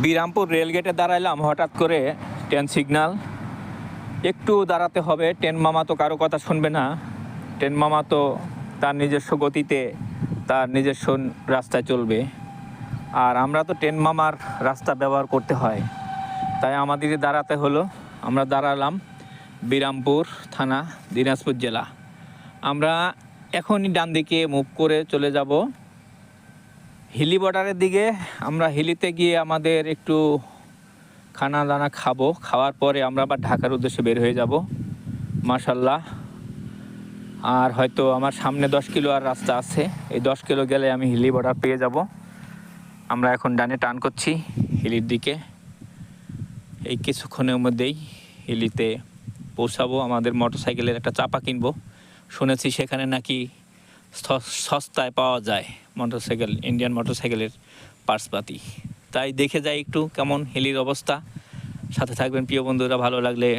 বিরামপুর রেলগেটে দাঁড়াইলাম, হঠাৎ করে train signal, একটু দাঁড়াতে হবে। ট্রেন মামা তো কারো কথা শুনবে না। ট্রেন মামা তো তার নিজস্ব গতিতে তার নিজস্ব রাস্তায় চলবে, আর আমরা তো ট্রেন মামার রাস্তা ব্যবহার করতে হয়, তাই আমাদেরকে দাঁড়াতে হলো। আমরা দাঁড়ালাম বিরামপুর থানা, দিনাজপুর জেলা। আমরা এখনই ডান দিকে মুভ করে চলে যাব হিলি বর্ডারের দিকে। আমরা হিলিতে গিয়ে আমাদের একটু খানা দানা খাবো, খাওয়ার পরে আমরা আবার ঢাকার উদ্দেশ্যে বের হয়ে যাব মাশাল্লাহ। আর হয়তো আমার সামনে 10 কিলো আর রাস্তা আছে, এই 10 কিলো গেলে আমি হিলি বর্ডার পেয়ে যাব। আমরা এখন ডানে টান করছি হিলির দিকে। এই কিছুক্ষণের মধ্যেই হিলিতে পৌঁছাবো। আমাদের মোটরসাইকেলের একটা চাপা কিনবো, শুনেছি সেখানে নাকি সস্তায় পাওয়া যায় মোটরসাইকেল, ইন্ডিয়ান মোটরসাইকেলের পার্টসপাতি। তাই দেখে যাই একটু কেমন হিলির অবস্থা। সাথে থাকবেন প্রিয় বন্ধুরা, ভালো লাগলে